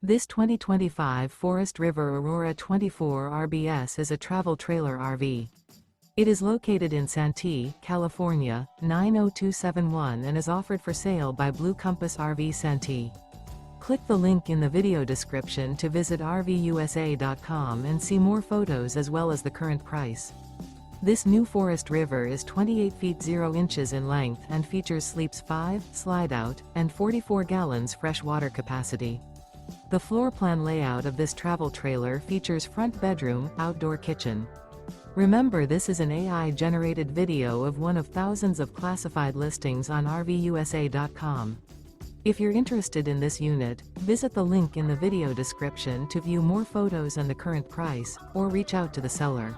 This 2025 Forest River Aurora 24 RBS is a travel trailer RV. It is located in Santee, California, 90271 and is offered for sale by Blue Compass RV Santee. Click the link in the video description to visit RVUSA.com and see more photos as well as the current price. This new Forest River is 28 feet 0 inches in length and features sleeps 5, Slideout, and 44 gallons fresh water capacity. The floor plan layout of this travel trailer features front bedroom, outdoor kitchen. Remember, this is an AI-generated video of one of thousands of classified listings on RVUSA.com. If you're interested in this unit, visit the link in the video description to view more photos and the current price, or reach out to the seller.